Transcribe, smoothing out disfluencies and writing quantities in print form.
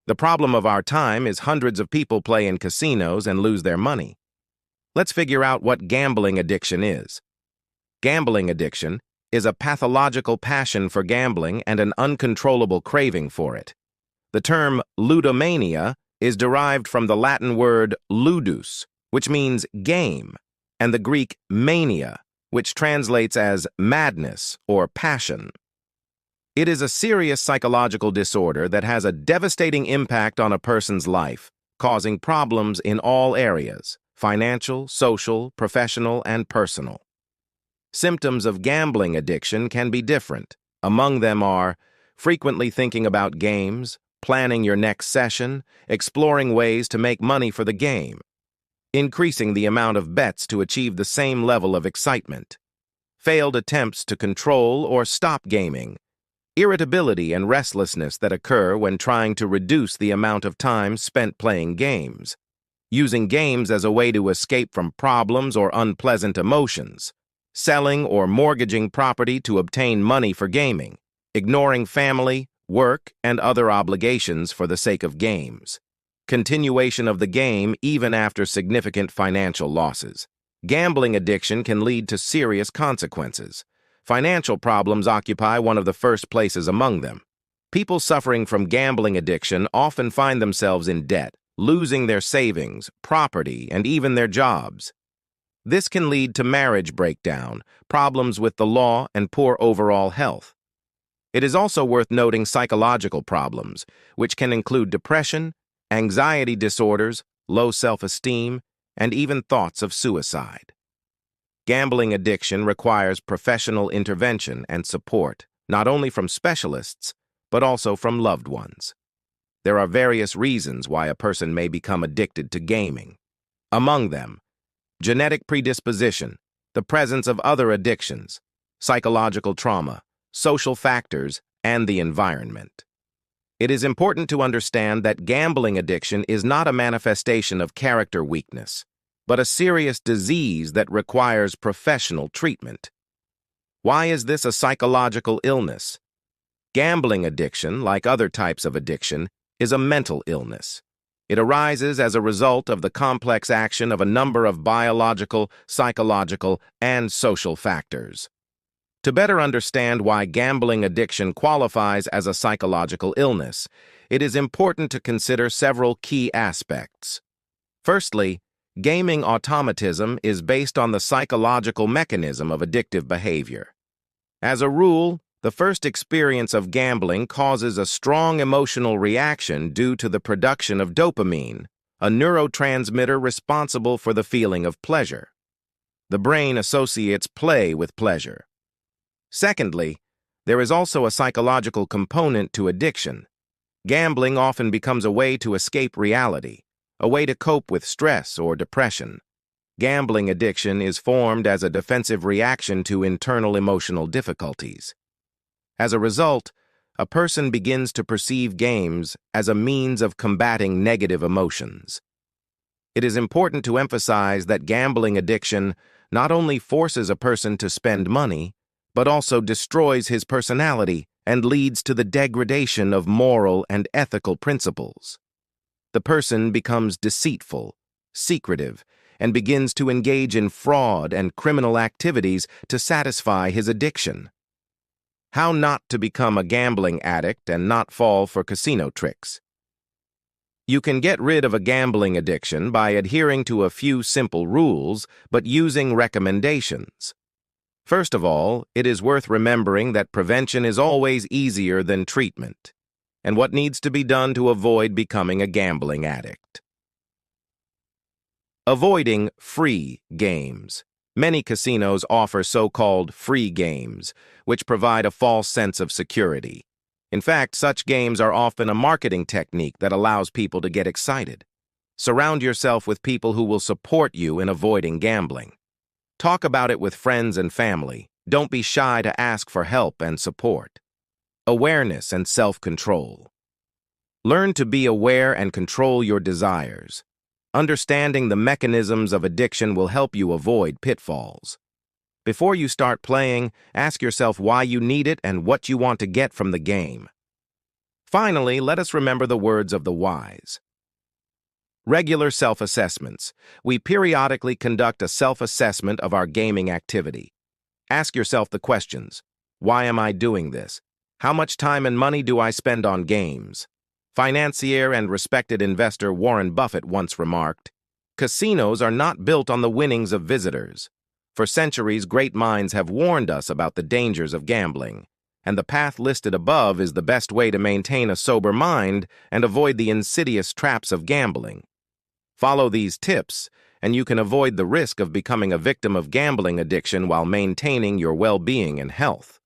The problem of our time is hundreds of people play in casinos and lose their money. Let's figure out what gambling addiction is. Gambling addiction is a pathological passion for gambling and an uncontrollable craving for it. The term ludomania is derived from the Latin word ludus, which means game, and the Greek mania, which translates as madness or passion. It is a serious psychological disorder that has a devastating impact on a person's life, causing problems in all areas: financial, social, professional, and personal. Symptoms of gambling addiction can be different. Among them are frequently thinking about games, planning your next session, exploring ways to make money for the game, increasing the amount of bets to achieve the same level of excitement, failed attempts to control or stop gaming, irritability and restlessness that occur when trying to reduce the amount of time spent playing games, using games as a way to escape from problems or unpleasant emotions, selling or mortgaging property to obtain money for gaming, ignoring family, work, and other obligations for the sake of games, continuation of the game even after significant financial losses. Gambling addiction can lead to serious consequences. Financial problems occupy one of the first places among them. People suffering from gambling addiction often find themselves in debt, losing their savings, property, and even their jobs. This can lead to marriage breakdown, problems with the law, and poor overall health. It is also worth noting psychological problems, which can include depression, anxiety disorders, low self-esteem, and even thoughts of suicide. Gambling addiction requires professional intervention and support, not only from specialists, but also from loved ones. There are various reasons why a person may become addicted to gaming. Among them, genetic predisposition, the presence of other addictions, psychological trauma, social factors, and the environment. It is important to understand that gambling addiction is not a manifestation of character weakness, but a serious disease that requires professional treatment. Why is this a psychological illness? Gambling addiction, like other types of addiction, is a mental illness. It arises as a result of the complex action of a number of biological, psychological, and social factors. To better understand why gambling addiction qualifies as a psychological illness, it is important to consider several key aspects. Firstly, gaming automatism is based on the psychological mechanism of addictive behavior. As a rule, the first experience of gambling causes a strong emotional reaction due to the production of dopamine, a neurotransmitter responsible for the feeling of pleasure. The brain associates play with pleasure. Secondly, there is also a psychological component to addiction. Gambling often becomes a way to escape reality, a way to cope with stress or depression. Gambling addiction is formed as a defensive reaction to internal emotional difficulties. As a result, a person begins to perceive games as a means of combating negative emotions. It is important to emphasize that gambling addiction not only forces a person to spend money, but also destroys his personality and leads to the degradation of moral and ethical principles. The person becomes deceitful, secretive, and begins to engage in fraud and criminal activities to satisfy his addiction. How not to become a gambling addict and not fall for casino tricks. You can get rid of a gambling addiction by adhering to a few simple rules, but using recommendations. First of all, it is worth remembering that prevention is always easier than treatment, and what needs to be done to avoid becoming a gambling addict. Avoiding free games. Many casinos offer so-called free games, which provide a false sense of security. In fact, such games are often a marketing technique that allows people to get excited. Surround yourself with people who will support you in avoiding gambling. Talk about it with friends and family. Don't be shy to ask for help and support. Awareness and self-control. Learn to be aware and control your desires. Understanding the mechanisms of addiction will help you avoid pitfalls. Before you start playing, ask yourself why you need it and what you want to get from the game. Finally, let us remember the words of the wise. Regular self-assessments. We periodically conduct a self-assessment of our gaming activity. Ask yourself the questions. Why am I doing this? How much time and money do I spend on games? Financier and respected investor Warren Buffett once remarked, "Casinos are not built on the winnings of visitors." For centuries, great minds have warned us about the dangers of gambling, and the path listed above is the best way to maintain a sober mind and avoid the insidious traps of gambling. Follow these tips, and you can avoid the risk of becoming a victim of gambling addiction while maintaining your well-being and health.